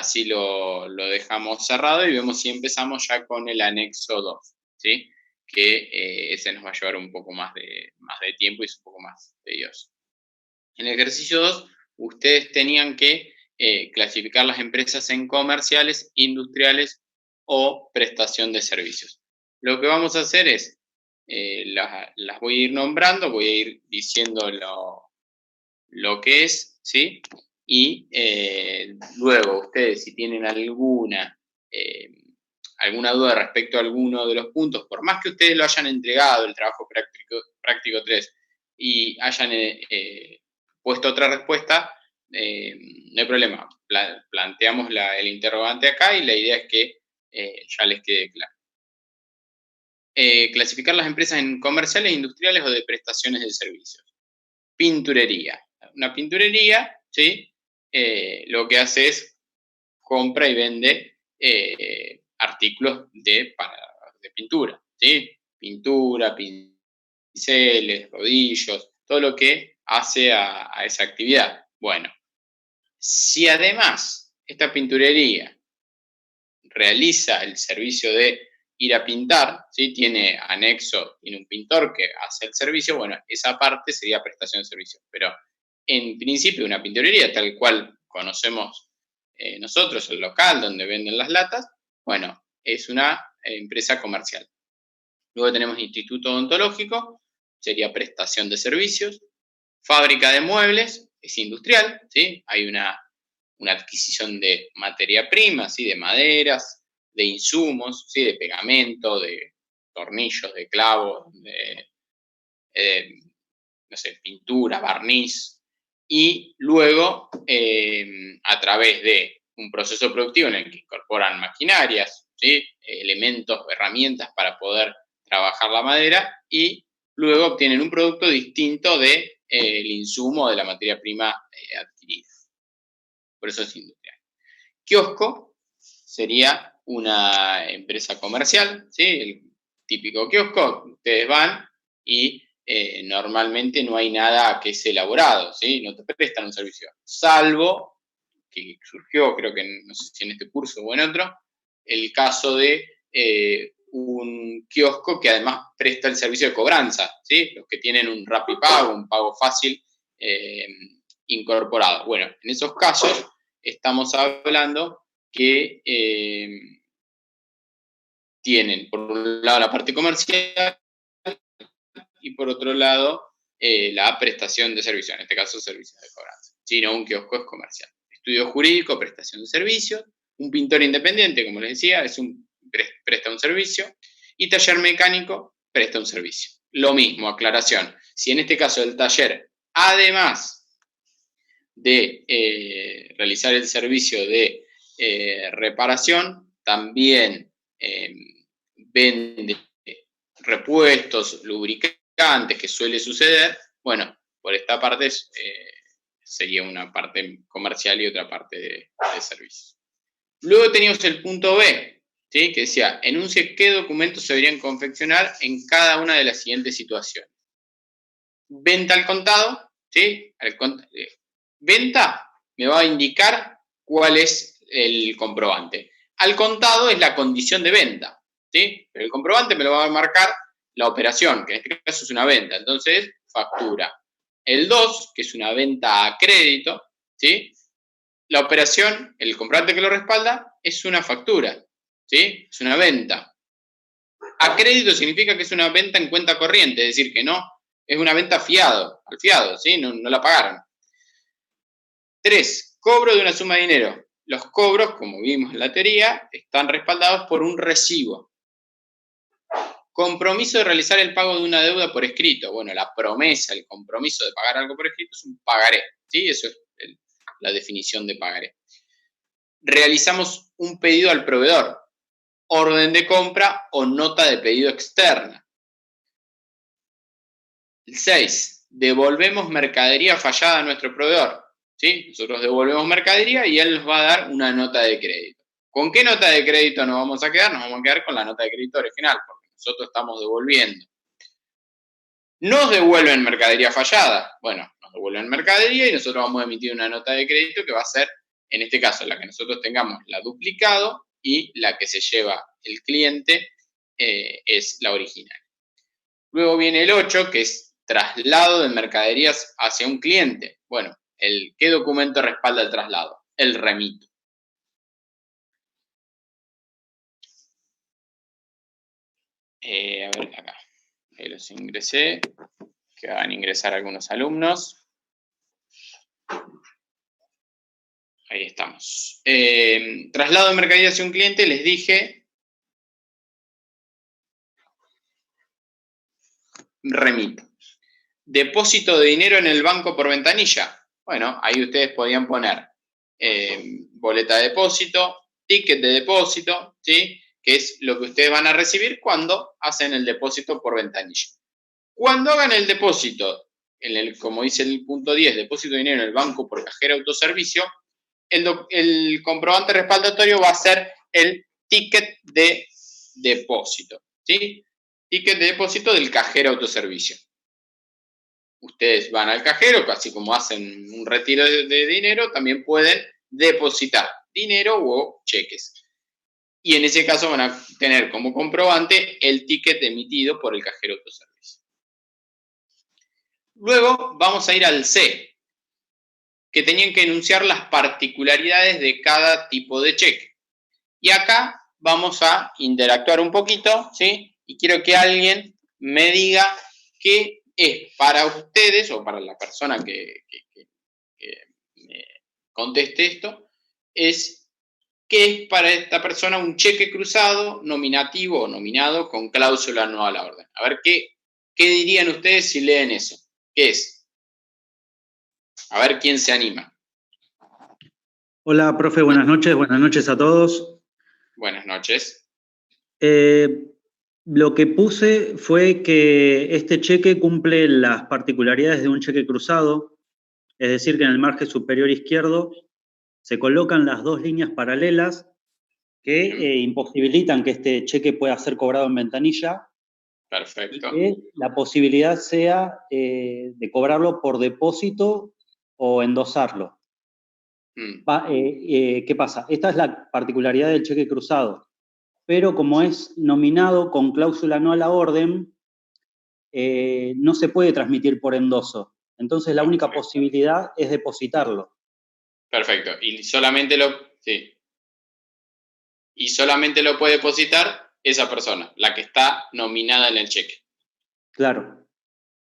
así lo dejamos cerrado y vemos si empezamos ya con el anexo 2, ¿sí? Que ese nos va a llevar un poco más de tiempo y es un poco más tedioso. En el ejercicio 2, ustedes tenían que clasificar las empresas en comerciales, industriales o prestación de servicios. Lo que vamos a hacer es, las voy a ir nombrando, voy a ir diciendo lo que es, ¿sí? Y luego ustedes, si tienen alguna duda respecto a alguno de los puntos, por más que ustedes lo hayan entregado, el trabajo práctico 3, y hayan puesto otra respuesta, no hay problema. Planteamos el interrogante acá y la idea es que ya les quede claro. Clasificar las empresas en comerciales, industriales o de prestaciones de servicios. Pinturería. Una pinturería, ¿sí? Lo que hace es compra y vende artículos de pintura, ¿sí? Pintura, pinceles, rodillos, todo lo que hace a esa actividad. Bueno, si además esta pinturería realiza el servicio de ir a pintar, ¿sí? Tiene anexo, tiene un pintor que hace el servicio, bueno, esa parte sería prestación de servicio. Pero en principio una pinturería tal cual conocemos nosotros, el local donde venden las latas, bueno, es una empresa comercial. Luego tenemos instituto odontológico, sería prestación de servicios. Fábrica de muebles, es industrial, ¿sí? Hay una adquisición de materia prima, ¿sí? De maderas, de insumos, ¿sí? De pegamento, de tornillos, de clavos, de no sé, pintura, barniz, y luego a través de un proceso productivo en el que incorporan maquinarias, ¿sí? Elementos, herramientas para poder trabajar la madera, y luego obtienen un producto distinto del insumo de la materia prima adquirida. Por eso es industrial. Kiosco sería una empresa comercial, ¿sí? El típico kiosco, ustedes van y normalmente no hay nada que es elaborado, ¿sí? No te prestan un servicio, salvo que surgió, creo que no sé si en este curso o en otro, el caso de un kiosco que además presta el servicio de cobranza, ¿sí? Los que tienen un Rapipago, un pago fácil incorporado. Bueno, en esos casos estamos hablando que tienen por un lado la parte comercial y por otro lado la prestación de servicios, en este caso servicios de cobranza. Si no, un kiosco es comercial. Estudio jurídico, prestación de servicios. Un pintor independiente, como les decía, presta un servicio. Y taller mecánico, presta un servicio. Lo mismo, aclaración. Si en este caso el taller, además de realizar el servicio de reparación, también vende repuestos, lubricantes, que suele suceder, bueno, por esta parte sería una parte comercial y otra parte de servicios. Luego teníamos el punto B, ¿sí? Que decía, enuncie qué documentos se deberían confeccionar en cada una de las siguientes situaciones. Venta al contado, ¿sí? Venta me va a indicar cuál es el comprobante. Al contado es la condición de venta, ¿sí? Pero el comprobante me lo va a marcar la operación, que en este caso es una venta, entonces factura. El 2, que es una venta a crédito, ¿sí? La operación, el comprobante que lo respalda, es una factura, ¿sí? Es una venta. A crédito significa que es una venta en cuenta corriente, es decir, que no es una venta al fiado, ¿sí? No la pagaron. 3, cobro de una suma de dinero. Los cobros, como vimos en la teoría, están respaldados por un recibo. Compromiso de realizar el pago de una deuda por escrito. Bueno, la promesa, el compromiso de pagar algo por escrito es un pagaré, ¿sí? Eso es la definición de pagaré. Realizamos un pedido al proveedor. Orden de compra o nota de pedido externa. 6, devolvemos mercadería fallada a nuestro proveedor. ¿Sí? Nosotros devolvemos mercadería y él nos va a dar una nota de crédito. ¿Con qué nota de crédito nos vamos a quedar? Nos vamos a quedar con la nota de crédito original, porque nosotros estamos devolviendo. Nos devuelven mercadería fallada. Bueno, nos devuelven mercadería y nosotros vamos a emitir una nota de crédito que va a ser en este caso la que nosotros tengamos la duplicado y la que se lleva el cliente es la original. Luego viene el 8, que es traslado de mercaderías hacia un cliente. Bueno, ¿qué documento respalda el traslado? El remito. A ver, acá. Ahí los ingresé, que van a ingresar algunos alumnos. Ahí estamos. Traslado de mercadería hacia un cliente, les dije, remito. Depósito de dinero en el banco por ventanilla. Bueno, ahí ustedes podían poner boleta de depósito, ticket de depósito, ¿sí? Que es lo que ustedes van a recibir cuando hacen el depósito por ventanilla. Cuando hagan el depósito, como dice el punto 10, depósito de dinero en el banco por cajero autoservicio, el comprobante respaldatorio va a ser el ticket de depósito, ¿sí? Ticket de depósito del cajero autoservicio. Ustedes van al cajero, así como hacen un retiro de dinero, también pueden depositar dinero o cheques. Y en ese caso van a tener como comprobante el ticket emitido por el cajero autoservicio. Luego vamos a ir al C, que tenían que enunciar las particularidades de cada tipo de cheque. Y acá vamos a interactuar un poquito, ¿sí? Y quiero que alguien me diga qué es para ustedes o para la persona que me conteste esto, es qué es para esta persona un cheque cruzado, nominativo o nominado con cláusula no a la orden. A ver, ¿qué dirían ustedes si leen eso? ¿Qué es? A ver quién se anima. Hola, profe, buenas noches a todos. Buenas noches. Lo que puse fue que este cheque cumple las particularidades de un cheque cruzado, es decir, que en el margen superior izquierdo se colocan las dos líneas paralelas que imposibilitan que este cheque pueda ser cobrado en ventanilla. Perfecto. Y que la posibilidad sea de cobrarlo por depósito o endosarlo. ¿Qué pasa? Esta es la particularidad del cheque cruzado, pero como es nominado con cláusula no a la orden, no se puede transmitir por endoso. Entonces la única posibilidad es depositarlo. Perfecto. Y solamente lo puede depositar esa persona, la que está nominada en el cheque. Claro.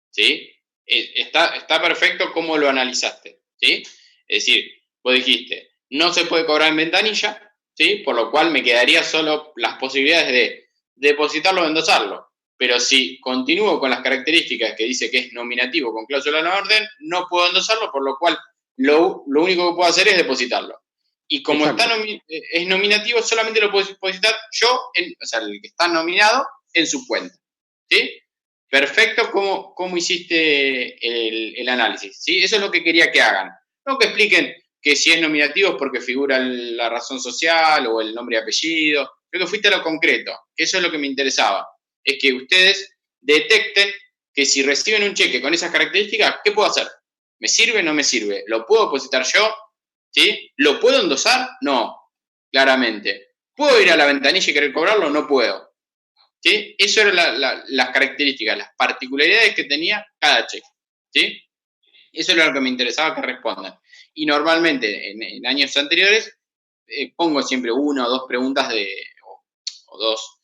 ¿Sí? Está perfecto cómo lo analizaste, ¿sí? Es decir, vos dijiste, no se puede cobrar en ventanilla, ¿sí? Por lo cual me quedaría solo las posibilidades de depositarlo o endosarlo. Pero si continúo con las características que dice que es nominativo con cláusula no orden, no puedo endosarlo, por lo cual lo único que puedo hacer es depositarlo. Y como es nominativo, solamente lo puedo depositar yo, o sea, el que está nominado, en su cuenta, ¿sí? Perfecto, ¿cómo hiciste el análisis? ¿Sí? Eso es lo que quería que hagan. No que expliquen que si es nominativo es porque figura la razón social o el nombre y apellido. Creo que fuiste a lo concreto, que eso es lo que me interesaba. Es que ustedes detecten que si reciben un cheque con esas características, ¿qué puedo hacer? ¿Me sirve o no me sirve? ¿Lo puedo depositar yo? ¿Sí? ¿Lo puedo endosar? No, claramente. ¿Puedo ir a la ventanilla y querer cobrarlo? No puedo. ¿Sí? Eso eran las características, las particularidades que tenía cada cheque. ¿Sí? Eso era lo que me interesaba que respondan. Y normalmente en años anteriores pongo siempre una o dos preguntas o dos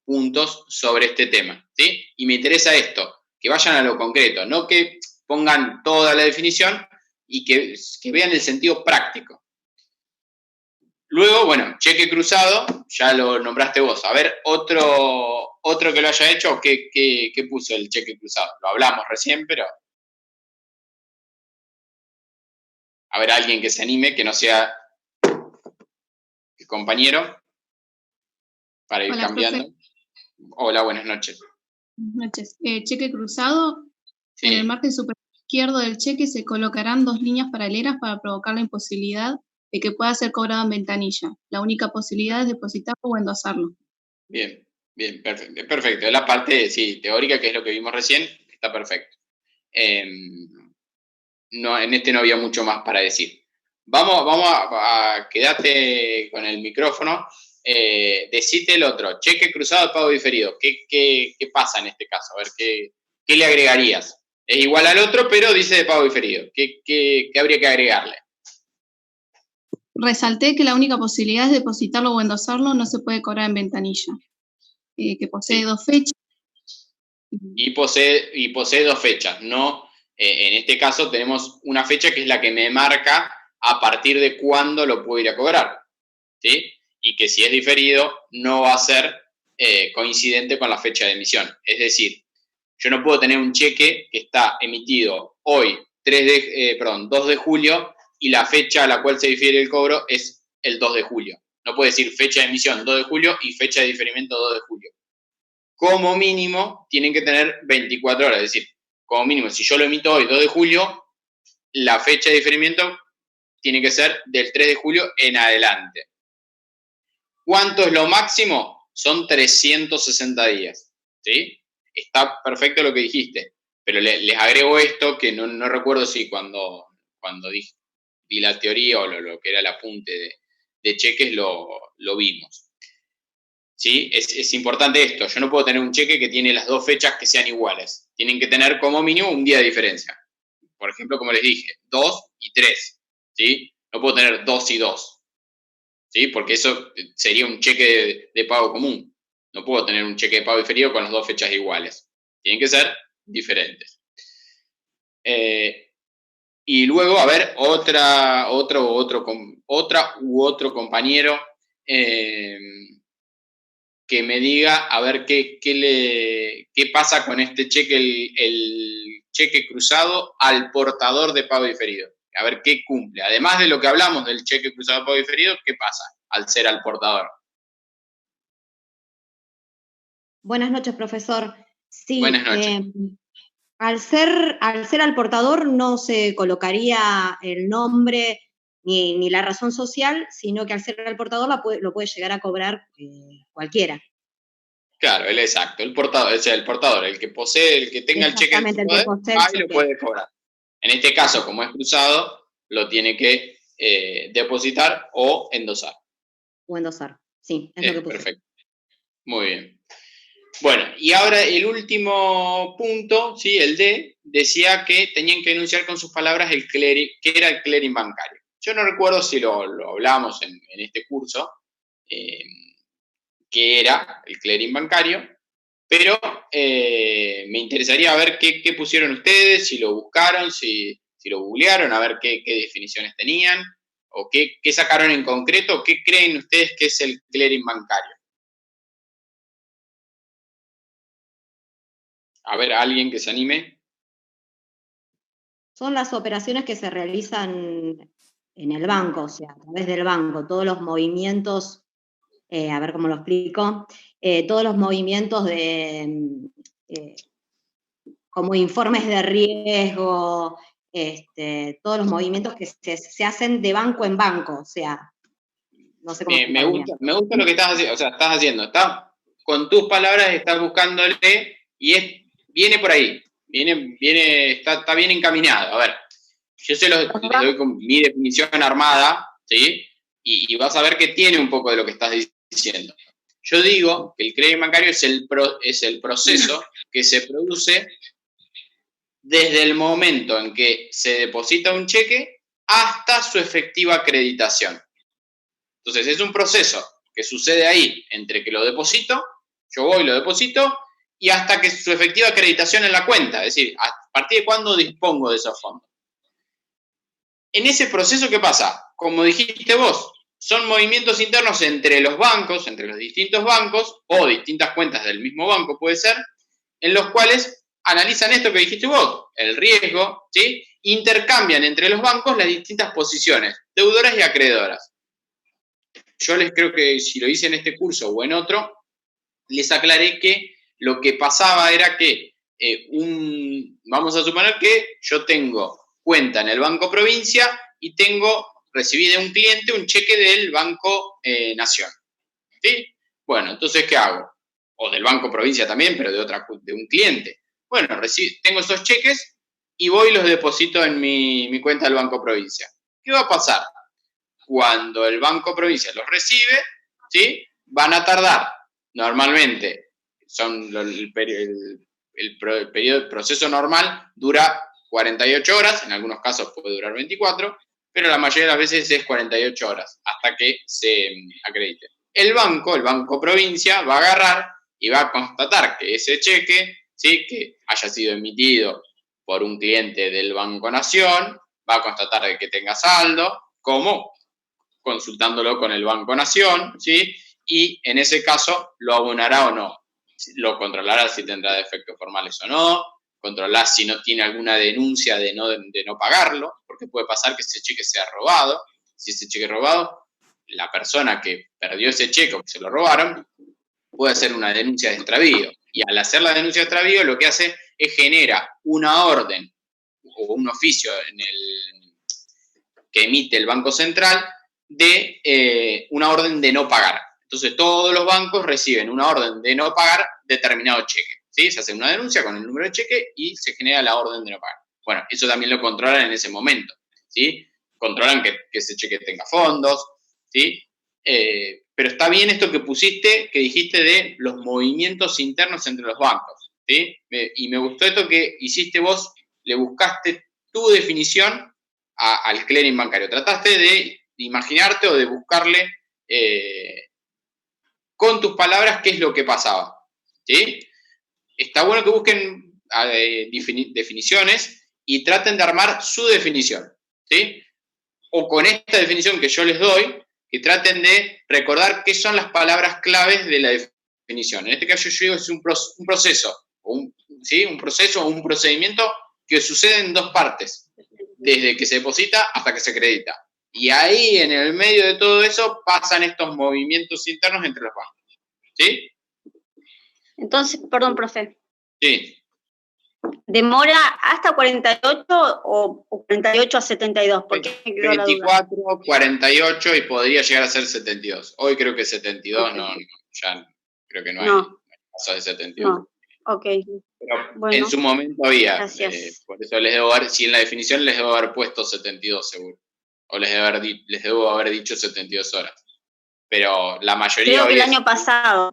puntos sobre este tema. ¿Sí? Y me interesa esto, que vayan a lo concreto, no que pongan toda la definición y que vean el sentido práctico. Luego, bueno, cheque cruzado, ya lo nombraste vos. A ver, otro que lo haya hecho, ¿qué puso el cheque cruzado? Lo hablamos recién, pero... A ver, alguien que se anime, que no sea el compañero, para ir cambiando. Profe. Hola, buenas noches. Buenas noches. Cheque cruzado, sí. En el margen superior izquierdo del cheque se colocarán dos líneas paralelas para provocar la imposibilidad de que pueda ser cobrado en ventanilla. La única posibilidad es depositarlo o endosarlo. Bien, perfecto. La parte, sí, teórica, que es lo que vimos recién, está perfecto. No, en este no había mucho más para decir. Vamos a quedarte con el micrófono. Decite el otro, cheque cruzado de pago diferido. ¿Qué pasa en este caso? A ver, ¿qué le agregarías? Es igual al otro, pero dice de pago diferido. ¿Qué habría que agregarle? Resalté que la única posibilidad es depositarlo o endosarlo, no se puede cobrar en ventanilla. Que posee 2 fechas. Y posee 2 fechas, ¿no? En este caso tenemos una fecha que es la que me marca a partir de cuándo lo puedo ir a cobrar, ¿sí? Y que si es diferido no va a ser coincidente con la fecha de emisión. Es decir, yo no puedo tener un cheque que está emitido hoy, 2 de julio, y la fecha a la cual se difiere el cobro es el 2 de julio. No puedo decir fecha de emisión 2 de julio y fecha de diferimiento 2 de julio. Como mínimo, tienen que tener 24 horas. Es decir, como mínimo, si yo lo emito hoy, 2 de julio, la fecha de diferimiento tiene que ser del 3 de julio en adelante. ¿Cuánto es lo máximo? Son 360 días, ¿sí? Está perfecto lo que dijiste, pero les agrego esto que no recuerdo si cuando di la teoría o lo que era el apunte de cheques lo vimos. ¿Sí? Es importante esto, yo no puedo tener un cheque que tiene las 2 fechas que sean iguales, tienen que tener como mínimo un día de diferencia. Por ejemplo, como les dije, 2 y 3, ¿sí? No puedo tener 2 y 2, ¿sí? Porque eso sería un cheque de pago común. No puedo tener un cheque de pago diferido con las 2 fechas iguales. Tienen que ser diferentes. Y luego, a ver, otro compañero que me diga, a ver, qué pasa con este cheque, el cheque cruzado al portador de pago diferido. A ver qué cumple. Además de lo que hablamos del cheque cruzado de pago diferido, ¿qué pasa al ser al portador? Buenas noches, profesor. Sí, buenas noches. Al ser al portador no se colocaría el nombre ni la razón social, sino que al ser al portador lo puede llegar a cobrar cualquiera. Claro, exacto, el portador, o sea, el portador, el que posee, el que tenga el cheque en su poder, va y lo puede cobrar. En este caso, como es cruzado, lo tiene que depositar o endosar. O endosar, sí, es lo que puse. Perfecto, muy bien. Bueno, y ahora el último punto, ¿sí? El D, decía que tenían que enunciar con sus palabras qué era el clearing bancario. Yo no recuerdo si lo hablamos en este curso, qué era el clearing bancario, pero me interesaría ver qué pusieron ustedes, si lo buscaron, si lo googlearon, a ver qué definiciones tenían, o qué sacaron en concreto, qué creen ustedes que es el clearing bancario. A ver, alguien que se anime. Son las operaciones que se realizan en el banco, o sea, a través del banco, todos los movimientos, a ver cómo lo explico, todos los movimientos como informes de riesgo, todos los movimientos que se hacen de banco en banco, o sea, no sé cómo me gusta lo que estás haciendo, o sea, con tus palabras estás buscándole y viene por ahí, está bien encaminado. A ver, yo les doy con mi definición armada, ¿sí? Y vas a ver que tiene un poco de lo que estás diciendo. Yo digo que el clearing bancario es el proceso que se produce desde el momento en que se deposita un cheque hasta su efectiva acreditación. Entonces, es un proceso que sucede ahí entre que lo deposito, yo voy y lo deposito, y hasta que su efectiva acreditación en la cuenta, es decir, a partir de cuándo dispongo de esos fondos. En ese proceso, ¿qué pasa? Como dijiste vos, son movimientos internos entre los bancos, entre los distintos bancos, o distintas cuentas del mismo banco puede ser, en los cuales analizan esto que dijiste vos, el riesgo, ¿sí? Intercambian entre los bancos las distintas posiciones, deudoras y acreedoras. Yo les creo que si lo hice en este curso o en otro, les aclaré que lo que pasaba era que vamos a suponer que yo tengo cuenta en el Banco Provincia y recibí de un cliente un cheque del Banco Nación. ¿Sí? Bueno, entonces, ¿qué hago? O del Banco Provincia también, pero de un cliente. Bueno, tengo esos cheques y voy y los deposito en mi cuenta del Banco Provincia. ¿Qué va a pasar? cuando el Banco Provincia los recibe, ¿sí? Van a tardar, normalmente, el proceso normal dura 48 horas, en algunos casos puede durar 24, pero la mayoría de las veces es 48 horas, hasta que se acredite. El Banco Provincia, va a agarrar y va a constatar que ese cheque, ¿sí? Que haya sido emitido por un cliente del Banco Nación, va a constatar de que tenga saldo, como consultándolo con el Banco Nación, ¿sí? Y en ese caso lo abonará o no. Lo controlará si tendrá defectos formales o no, controlará si no tiene alguna denuncia de no pagarlo, porque puede pasar que ese cheque sea robado. Si ese cheque es robado, la persona que perdió ese cheque o que se lo robaron puede hacer una denuncia de extravío. Y al hacer la denuncia de extravío, lo que hace es genera una orden o un oficio que emite el Banco Central de una orden de no pagar. Entonces, todos los bancos reciben una orden de no pagar determinado cheque, ¿sí? Se hace una denuncia con el número de cheque y se genera la orden de no pagar. Bueno, eso también lo controlan en ese momento, ¿sí? Controlan que ese cheque tenga fondos, ¿sí? Pero está bien esto que pusiste, que dijiste de los movimientos internos entre los bancos, ¿sí? Y me gustó esto que hiciste vos, le buscaste tu definición al clearing bancario. Trataste de imaginarte o de buscarle con tus palabras qué es lo que pasaba, ¿sí? Está bueno que busquen definiciones y traten de armar su definición, ¿sí? O con esta definición que yo les doy, que traten de recordar qué son las palabras claves de la definición. En este caso yo digo es un proceso, ¿sí? Un proceso o un procedimiento que sucede en dos partes, desde que se deposita hasta que se acredita. Y ahí, en el medio de todo eso, pasan estos movimientos internos entre los bancos. ¿Sí? Entonces, perdón, profe. Sí. ¿Demora hasta 48 o 48 a 72? ¿Por qué me quedó la duda? 24, 48 y podría llegar a ser 72. Hoy creo que 72 okay. No, ya creo que no hay casos de 72. No, ok. Pero bueno, en su momento había. Gracias. Por eso les debo haber, si en la definición les debo haber puesto 72 seguro. O les debo haber dicho 72 horas. Pero la mayoría... Creo que el año pasado.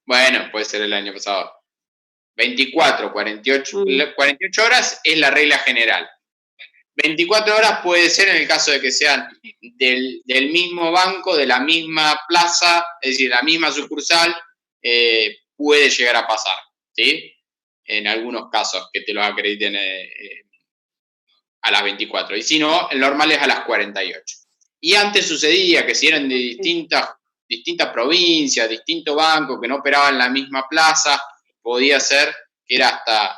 Bueno, puede ser el año pasado. 24, 48, 48 horas es la regla general. 24 horas puede ser en el caso de que sean del mismo banco, de la misma plaza, es decir, la misma sucursal, puede llegar a pasar, ¿sí? En algunos casos que te los acrediten a las 24. Y si no, el normal es a las 48. Y antes sucedía que si eran de distintas provincias, distintos bancos que no operaban en la misma plaza, podía ser que era hasta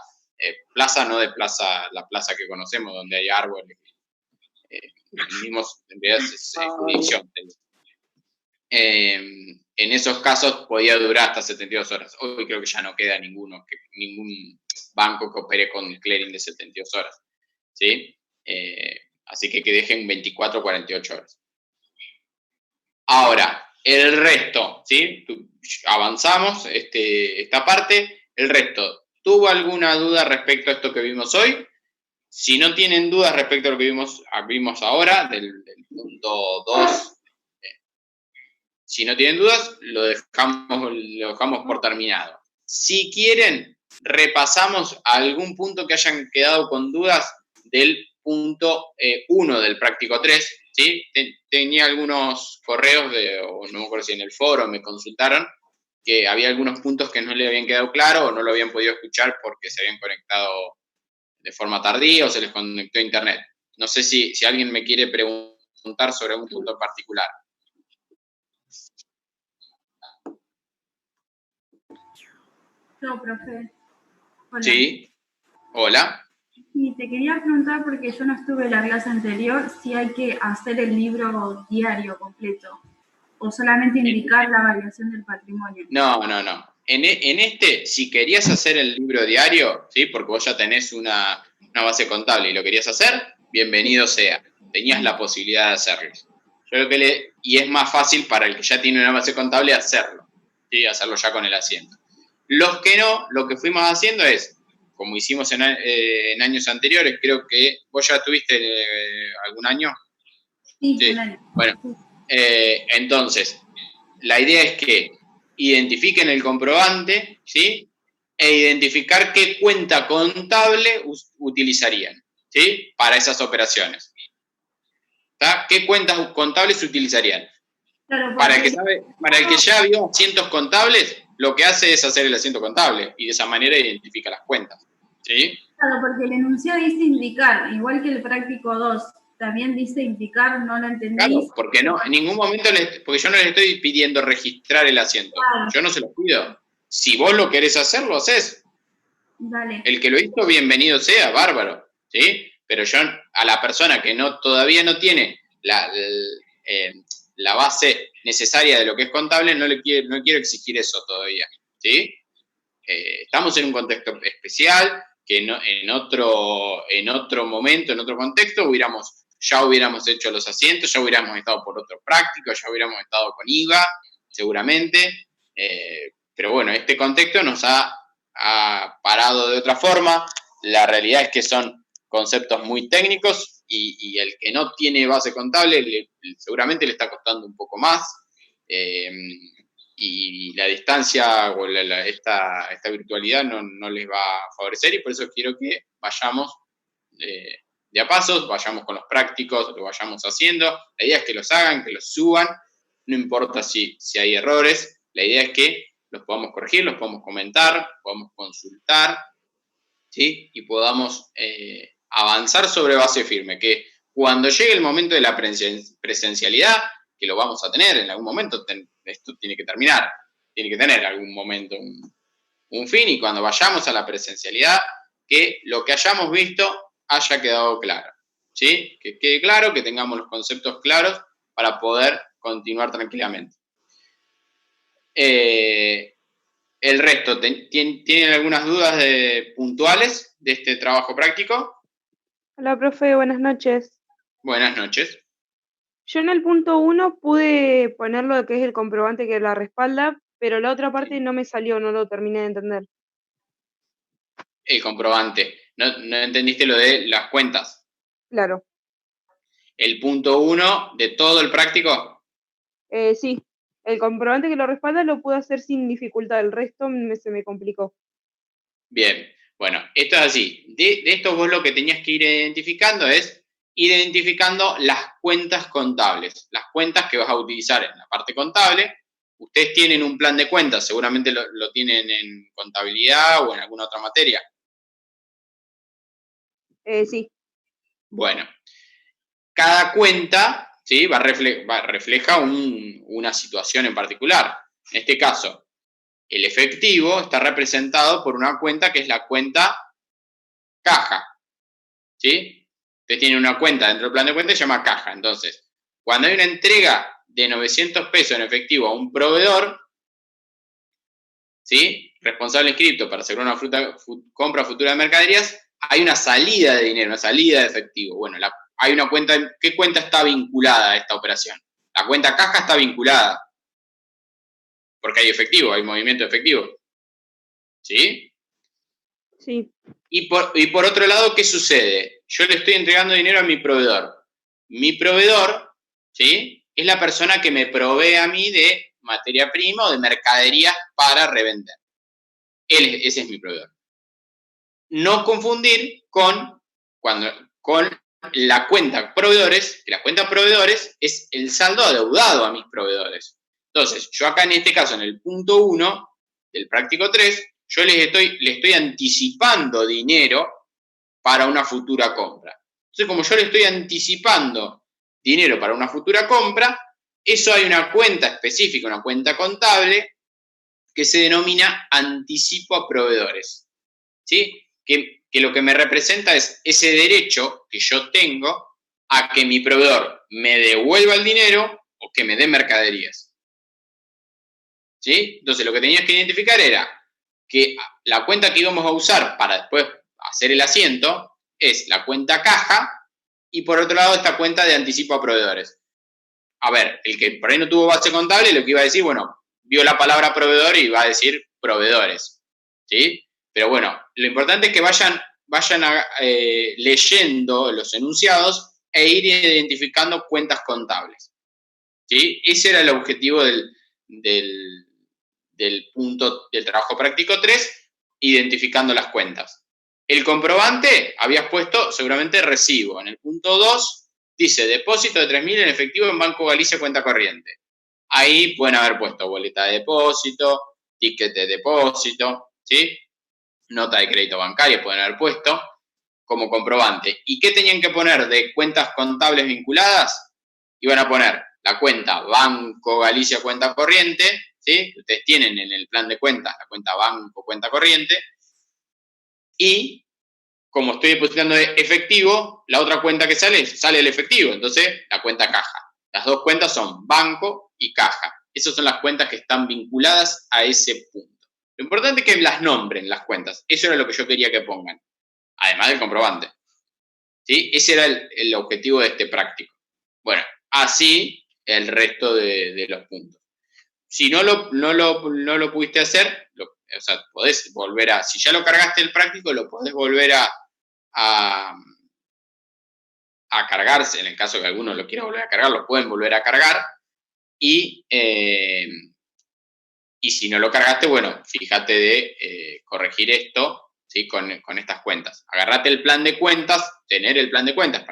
plaza, no de plaza, la plaza que conocemos, donde hay árboles, mismos, en realidad es jurisdicción. En esos casos podía durar hasta 72 horas. Hoy creo que ya no queda ningún banco que opere con clearing de 72 horas. ¿Sí? Así que dejen 24 o 48 horas. Ahora, el resto, ¿sí? Avanzamos esta parte. El resto, ¿tuvo alguna duda respecto a esto que vimos hoy? Si no tienen dudas respecto a lo que vimos ahora, del punto 2, si no tienen dudas, lo dejamos por terminado. Si quieren, repasamos algún punto que hayan quedado con dudas del punto 1 del práctico 3, ¿sí? Tenía algunos correos, o no me acuerdo si en el foro me consultaron, que había algunos puntos que no le habían quedado claro o no lo habían podido escuchar porque se habían conectado de forma tardía o se les conectó a internet. No sé si alguien me quiere preguntar sobre un punto en particular. No, profe. Hola. Sí. Hola. Sí, te quería preguntar porque yo no estuve en la clase anterior si hay que hacer el libro diario completo o solamente indicar la variación del patrimonio. No. En si querías hacer el libro diario, ¿sí? Porque vos ya tenés una base contable y lo querías hacer, bienvenido sea. Tenías la posibilidad de hacerlo. Y es más fácil para el que ya tiene una base contable hacerlo, ¿sí? Hacerlo ya con el asiento. Los que no, lo que fuimos haciendo es, como hicimos en años anteriores, creo que vos ya tuviste algún año. Sí, Sí. un año. Bueno, entonces, la idea es que identifiquen el comprobante, ¿sí? E identificar qué cuenta contable utilizarían, ¿sí? Para esas operaciones. ¿Está? ¿Qué cuentas contables se utilizarían? Claro, Para el porque que ya vio asientos contables, lo que hace es hacer el asiento contable y de esa manera identifica las cuentas, ¿sí? claro, porque el enunciado dice indicar, igual que el práctico 2, también dice indicar, no lo entendí. Claro, porque no, en ningún momento, porque yo no les estoy pidiendo registrar el asiento, Claro. yo no se lo pido. Si vos lo querés hacer, lo haces. Dale. El que lo hizo, bienvenido sea, bárbaro, ¿sí? Pero yo a la persona que todavía no tiene la base necesaria de lo que es contable, no quiero exigir eso todavía, ¿sí? Estamos en un contexto especial, que en otro momento, en otro contexto, ya hubiéramos hecho los asientos, ya hubiéramos estado por otro práctico, ya hubiéramos estado con IVA, seguramente, pero bueno, este contexto nos ha parado de otra forma. La realidad es que son conceptos muy técnicos y el que no tiene base contable seguramente le está costando un poco más, y la distancia o esta virtualidad no les va a favorecer, y por eso quiero que vayamos de a pasos, vayamos con los prácticos, lo vayamos haciendo. La idea es que los hagan, que los suban, no importa si hay errores, la idea es que los podamos corregir, los podamos comentar, podamos consultar, ¿sí? Y podamos avanzar sobre base firme, que cuando llegue el momento de la presencialidad, que lo vamos a tener en algún momento, esto tiene que terminar, tiene que tener algún momento un fin, y cuando vayamos a la presencialidad, que lo que hayamos visto haya quedado claro, ¿sí? Que quede claro, que tengamos los conceptos claros para poder continuar tranquilamente. El resto, ¿tienen algunas dudas puntuales de este trabajo práctico? Hola, profe, buenas noches. Buenas noches. Yo en el punto 1 pude poner lo que es el comprobante que la respalda, pero la otra parte no me salió, no lo terminé de entender. El comprobante. ¿No entendiste lo de las cuentas? Claro. El punto 1 de todo el práctico. Sí, el comprobante que lo respalda lo pude hacer sin dificultad, el resto se me complicó. Bien, bueno, esto es así. De esto vos lo que tenías que ir identificando es identificando las cuentas contables, las cuentas que vas a utilizar en la parte contable. Ustedes tienen un plan de cuentas, seguramente lo tienen en contabilidad o en alguna otra materia. Sí. Bueno, cada cuenta, ¿sí? refleja una situación en particular. En este caso, el efectivo está representado por una cuenta que es la cuenta caja, ¿sí? Ustedes tienen una cuenta dentro del plan de cuentas que se llama caja. Entonces, cuando hay una entrega de 900 pesos en efectivo a un proveedor, ¿sí? Responsable inscripto para asegurar una compra futura de mercaderías, hay una salida de dinero, una salida de efectivo. Bueno, hay una cuenta. ¿Qué cuenta está vinculada a esta operación? La cuenta caja está vinculada, porque hay efectivo, hay movimiento de efectivo, ¿sí? Sí. Y por otro lado, ¿qué sucede? Yo le estoy entregando dinero a mi proveedor. Mi proveedor, ¿sí? Es la persona que me provee a mí de materia prima o de mercadería para revender. Ese es mi proveedor. No confundir con la cuenta proveedores, que la cuenta proveedores es el saldo adeudado a mis proveedores. Entonces, yo acá en este caso, en el punto 1 del práctico 3, yo le estoy anticipando dinero para una futura compra. Entonces, como yo le estoy anticipando dinero para una futura compra, eso hay una cuenta específica, una cuenta contable, que se denomina anticipo a proveedores, ¿sí? Que lo que me representa es ese derecho que yo tengo a que mi proveedor me devuelva el dinero o que me dé mercaderías, ¿sí? Entonces, lo que tenías que identificar era que la cuenta que íbamos a usar para después hacer el asiento es la cuenta caja, y por otro lado esta cuenta de anticipo a proveedores. A ver, el que por ahí no tuvo base contable, lo que iba a decir, bueno, vio la palabra proveedor y va a decir proveedores, ¿sí? Pero bueno, lo importante es que vayan leyendo los enunciados e ir identificando cuentas contables. ¿Sí? Ese era el objetivo del punto del trabajo práctico 3, identificando las cuentas. El comprobante habías puesto seguramente recibo. En el punto 2 dice depósito de 3.000 en efectivo en Banco Galicia cuenta corriente. Ahí pueden haber puesto boleta de depósito, ticket de depósito, ¿sí? Nota de crédito bancario pueden haber puesto como comprobante. ¿Y qué tenían que poner de cuentas contables vinculadas? Iban a poner la cuenta Banco Galicia cuenta corriente, ¿sí? Ustedes tienen en el plan de cuentas la cuenta Banco cuenta corriente. Y como estoy depositando efectivo, la otra cuenta que sale el efectivo. Entonces, la cuenta caja. Las dos cuentas son banco y caja. Esas son las cuentas que están vinculadas a ese punto. Lo importante es que las nombren las cuentas. Eso era lo que yo quería que pongan. Además del comprobante. ¿Sí? Ese era el objetivo de este práctico. Bueno, así el resto de los puntos. Si no lo pudiste hacer, o sea, podés volver a... Si ya lo cargaste el práctico, lo podés volver a cargarse. En el caso que alguno lo quiera volver a cargar, lo pueden volver a cargar. Y si no lo cargaste, bueno, fíjate de corregir esto, ¿sí? con estas cuentas. Agarrate el plan de cuentas, tener el plan de cuentas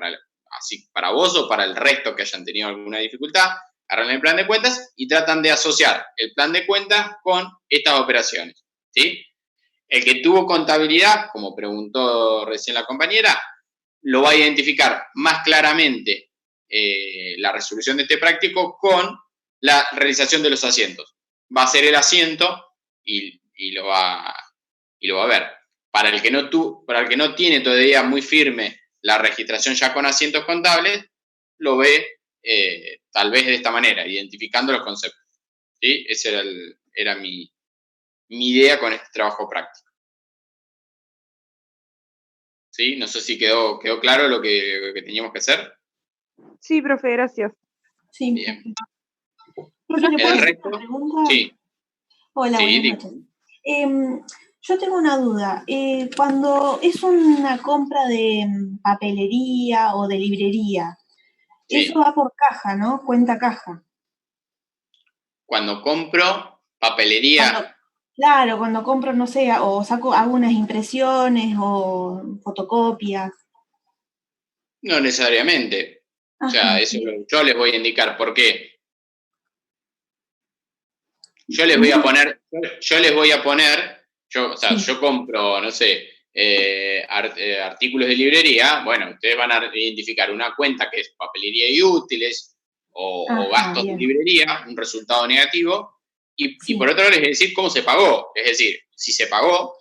para vos o para el resto que hayan tenido alguna dificultad. Agarran el plan de cuentas y tratan de asociar el plan de cuentas con estas operaciones, ¿sí? El que tuvo contabilidad, como preguntó recién la compañera, lo va a identificar más claramente la resolución de este práctico con la realización de los asientos. Va a hacer el asiento y lo va a ver. Para el que no tiene todavía muy firme la registración ya con asientos contables, lo ve tal vez de esta manera, identificando los conceptos. ¿Sí? Esa era mi idea con este trabajo práctico. ¿Sí? No sé si quedó claro lo que teníamos que hacer. Sí, profe, gracias. Sí. Bien. Profe, ¿le puedo ¿El hacer resto? una pregunta? Sí. Hola, Sí, buenas noches. Yo tengo una duda. Cuando es una compra de papelería o de librería, sí. eso va por caja, ¿no? Cuenta caja. Cuando compro papelería... Claro, cuando compro, no sé, o saco algunas impresiones o fotocopias. No necesariamente. O sea, Ajá, eso bien. yo les voy a indicar por qué. Yo les voy a poner, yo compro, no sé, artículos de librería, bueno, ustedes van a identificar una cuenta que es papelería y útiles o gastos bien. de librería, un resultado negativo, y por otro lado les voy a decir cómo se pagó. Es decir, si se pagó,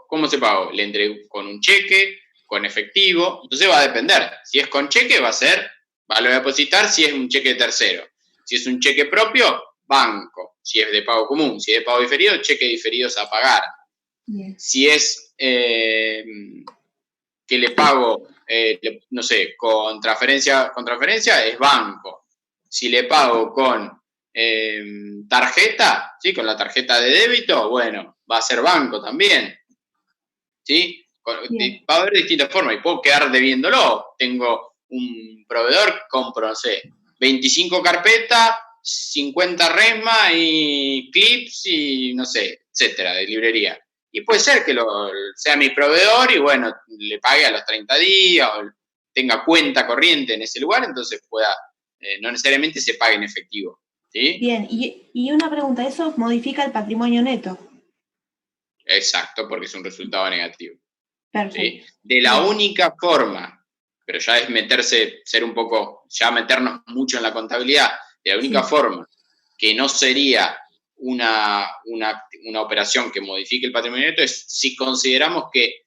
¿cómo se pagó? Le entregué con un cheque, con efectivo, entonces va a depender. Si es con cheque, lo voy a depositar si es un cheque tercero. Si es un cheque propio, banco. Si es de pago común, si es de pago diferido, cheque diferidos a pagar. Bien. Si es que le pago, no sé, con transferencia, es banco. Si le pago con tarjeta, ¿sí? Con la tarjeta de débito, bueno, va a ser banco también. ¿Sí? Va a haber distintas formas y puedo quedar debiéndolo. Tengo un proveedor, compro, no sé, 25 carpetas, 50 resma y clips y no sé, etcétera, de librería. Y puede ser que sea mi proveedor y bueno, le pague a los 30 días o tenga cuenta corriente en ese lugar, entonces pueda, no necesariamente se pague en efectivo. ¿Sí? Bien, y una pregunta, ¿eso modifica el patrimonio neto? Exacto, porque es un resultado negativo. Perfecto. ¿Sí? De la única forma, pero ya es meternos mucho en la contabilidad, de la única forma que no sería una operación que modifique el patrimonio neto es si consideramos que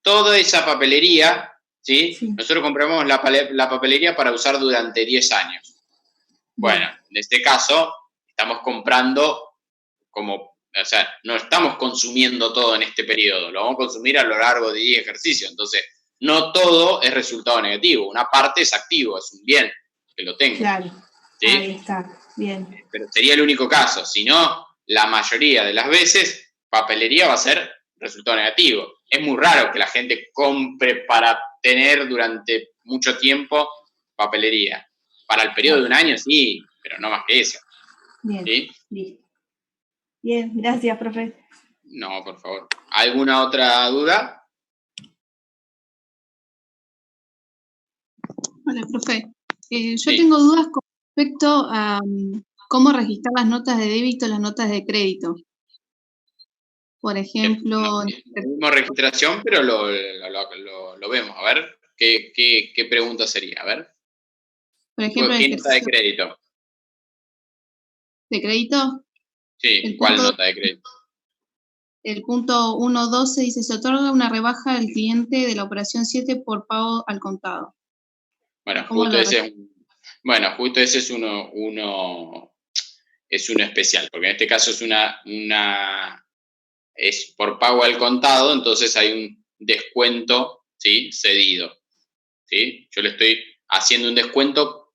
toda esa papelería, ¿sí? Nosotros compramos la papelería para usar durante 10 años. Bueno, en este caso estamos comprando no estamos consumiendo todo en este periodo, lo vamos a consumir a lo largo de 10 ejercicios, entonces no todo es resultado negativo, una parte es activo, es un bien que lo tengo. Claro, ¿sí? Ahí está, bien. Pero sería el único caso, si no, la mayoría de las veces papelería va a ser resultado negativo. Es muy raro que la gente compre para tener durante mucho tiempo papelería. Para el periodo de un año sí, pero no más que eso. Bien, ¿Sí? listo. Bien, gracias, profe. No, por favor. ¿Alguna otra duda? Hola, profe. Yo Sí. tengo dudas con respecto a cómo registrar las notas de débito y las notas de crédito. Por ejemplo, No mismo registración, pero lo vemos. A ver, ¿qué pregunta sería? A ver. por ejemplo, el ¿Qué nota de ejercicio crédito? de crédito, Sí, el ¿cuál punto, nota de crédito? el punto 1.12 dice, se otorga una rebaja al cliente de la operación 7 por pago al contado. Bueno, ¿Cómo justo lo ese es uno especial, porque en este caso es por pago al contado, entonces hay un descuento, ¿sí? Cedido, ¿sí? Yo le estoy haciendo un descuento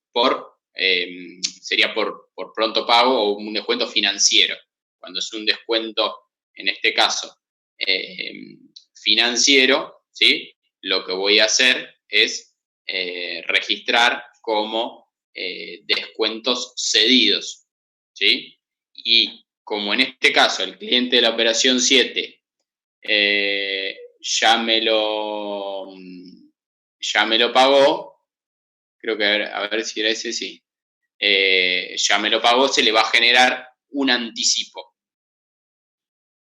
sería por pronto pago o un descuento financiero. Cuando es un descuento, en este caso, financiero, ¿sí? Lo que voy a hacer es registrar como descuentos cedidos, ¿sí? Y como en este caso el cliente de la operación 7 ya me lo pagó, creo que a ver si era ese, sí, ya me lo pagó, se le va a generar un anticipo,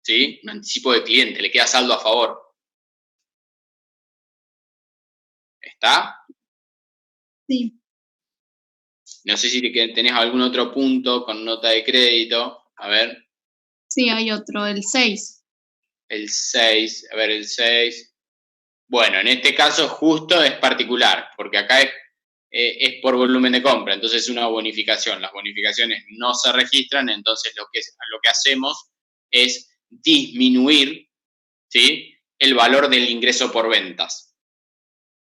¿sí? Un anticipo de cliente, le queda saldo a favor. ¿Está? Sí, No sé si tenés algún otro punto con nota de crédito. A ver, sí, hay otro, el 6. el 6. A ver, el 6. Bueno, en este caso justo es particular, porque acá es por volumen de compra, entonces es una bonificación. Las bonificaciones no se registran, entonces lo que hacemos es disminuir, ¿sí? El valor del ingreso por ventas.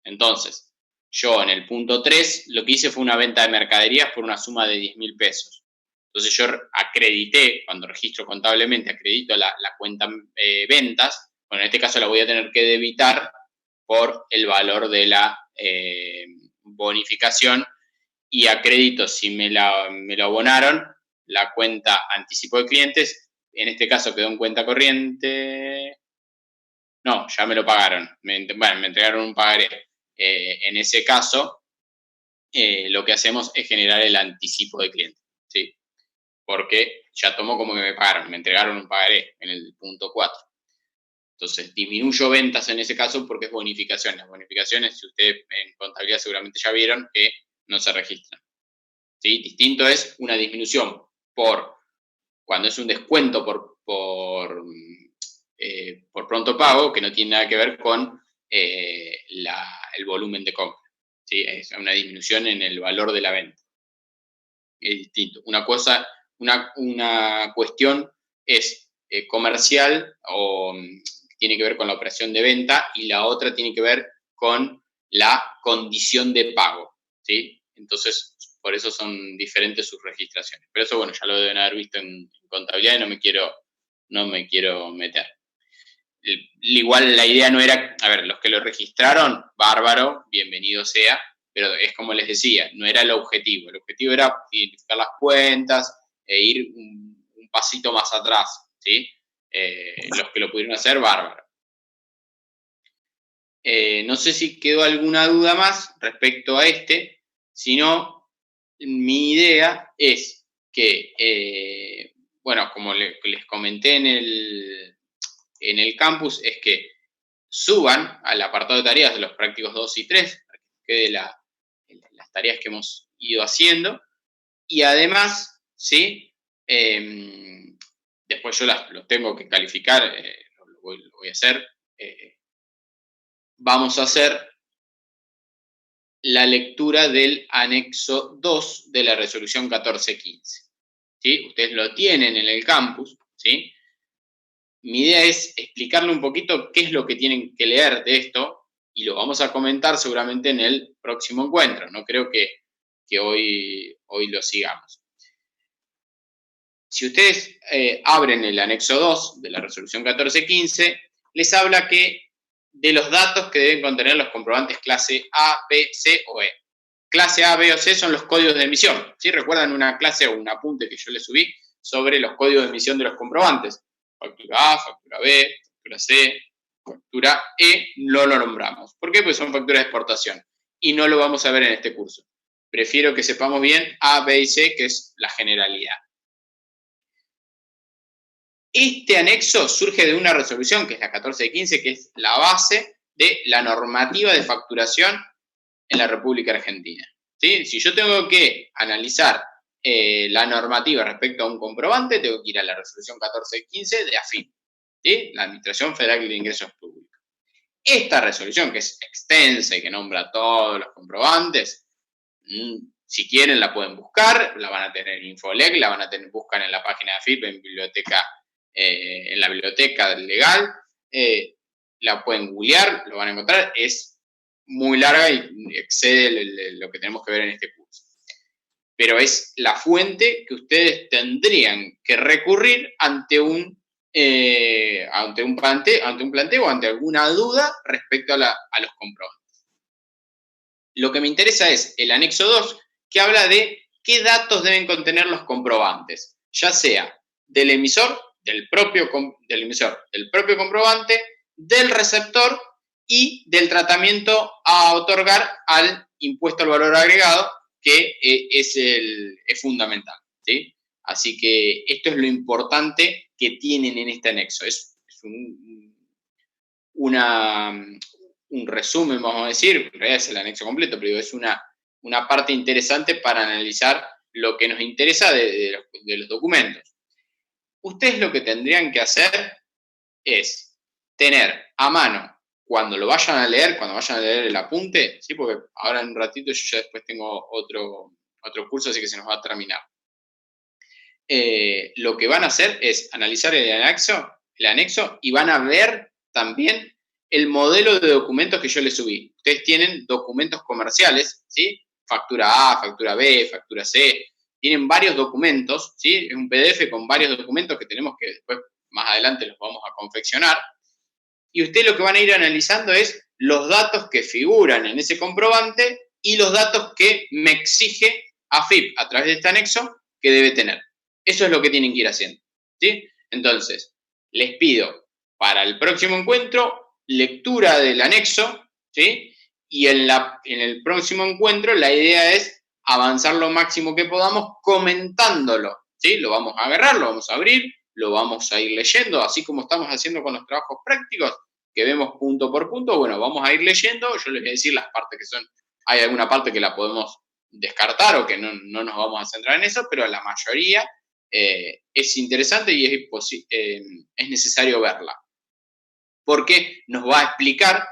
Entonces, yo en el punto 3 lo que hice fue una venta de mercaderías por una suma de 10.000 pesos. Entonces yo acredité, cuando registro contablemente, acredito la cuenta ventas, bueno, en este caso la voy a tener que debitar por el valor de la bonificación y acredito, si me lo abonaron, la cuenta anticipo de clientes, en este caso quedó en cuenta corriente, no, ya me lo pagaron, me entregaron un pagaré. En ese caso, lo que hacemos es generar el anticipo de cliente, ¿sí? Porque ya tomó como que me pagaron, me entregaron un pagaré en el punto 4. Entonces, disminuyo ventas en ese caso porque es bonificación. Las bonificaciones, si ustedes en contabilidad seguramente ya vieron, que no se registran, ¿sí? Distinto es una disminución cuando es un descuento por pronto pago, que no tiene nada que ver con el volumen de compra, ¿sí? Es una disminución en el valor de la venta. Es distinto. Una cuestión es comercial o tiene que ver con la operación de venta y la otra tiene que ver con la condición de pago, ¿sí? Entonces, por eso son diferentes sus registraciones. Pero eso, bueno, ya lo deben haber visto en contabilidad y no me quiero meter. Igual la idea no era, a ver, los que lo registraron, bárbaro, bienvenido sea, pero es como les decía, no era el objetivo. El objetivo era identificar las cuentas e ir un pasito más atrás, ¿sí? Los que lo pudieron hacer, bárbaro. No sé si quedó alguna duda más respecto a si no, mi idea es que, bueno, como les comenté en el campus, es que suban al apartado de tareas de los prácticos 2 y 3, para que quede las tareas que hemos ido haciendo, y además, ¿sí? Después yo los tengo que calificar, lo voy a hacer. Vamos a hacer la lectura del anexo 2 de la resolución 1415. ¿Sí? Ustedes lo tienen en el campus, ¿sí? Mi idea es explicarle un poquito qué es lo que tienen que leer de esto y lo vamos a comentar seguramente en el próximo encuentro. No creo que hoy lo sigamos. Si ustedes abren el anexo 2 de la resolución 1415, les habla que de los datos que deben contener los comprobantes clase A, B, C o E. Clase A, B o C son los códigos de emisión. ¿Sí? ¿Recuerdan una clase o un apunte que yo les subí sobre los códigos de emisión de los comprobantes? Factura A, factura B, factura C, factura E, no lo nombramos. ¿Por qué? Porque son facturas de exportación. Y no lo vamos a ver en este curso. Prefiero que sepamos bien A, B y C, que es la generalidad. Este anexo surge de una resolución, que es la 1415, que es la base de la normativa de facturación en la República Argentina. ¿Sí? Si yo tengo que analizar la normativa respecto a un comprobante, tengo que ir a la resolución 1415 de AFIP, ¿sí? La Administración Federal de Ingresos Públicos. Esta resolución, que es extensa y que nombra todos los comprobantes, si quieren la pueden buscar, la van a tener en Infolec, la van a tener, buscan en la página de AFIP, en la biblioteca legal, la pueden googlear, lo van a encontrar, es muy larga y excede lo que tenemos que ver en este curso. Pero es la fuente que ustedes tendrían que recurrir ante un planteo o ante alguna duda respecto a los comprobantes. Lo que me interesa es el anexo 2, que habla de qué datos deben contener los comprobantes, ya sea del emisor, del propio comprobante, del receptor y del tratamiento a otorgar al impuesto al valor agregado, que es fundamental, ¿sí? Así que esto es lo importante que tienen en este anexo. Es un resumen, vamos a decir, en realidad es el anexo completo, pero es una parte interesante para analizar lo que nos interesa de los documentos. Ustedes lo que tendrían que hacer es tener a mano, cuando vayan a leer el apunte, ¿sí? Porque ahora en un ratito yo ya después tengo otro curso, así que se nos va a terminar. Lo que van a hacer es analizar el anexo y van a ver también el modelo de documentos que yo les subí. Ustedes tienen documentos comerciales, ¿sí? Factura A, factura B, factura C. Tienen varios documentos, ¿sí? Es un PDF con varios documentos que tenemos que después, más adelante, los vamos a confeccionar. Y ustedes lo que van a ir analizando es los datos que figuran en ese comprobante y los datos que me exige AFIP a través de este anexo que debe tener. Eso es lo que tienen que ir haciendo, ¿sí? Entonces, les pido para el próximo encuentro lectura del anexo, ¿sí? Y en el próximo encuentro la idea es avanzar lo máximo que podamos comentándolo, ¿sí? Lo vamos a agarrar, lo vamos a abrir, lo vamos a ir leyendo, así como estamos haciendo con los trabajos prácticos, que vemos punto por punto. Bueno, vamos a ir leyendo, yo les voy a decir las partes que son, hay alguna parte que la podemos descartar o que no nos vamos a centrar en eso, pero la mayoría es interesante y es necesario verla, porque nos va a explicar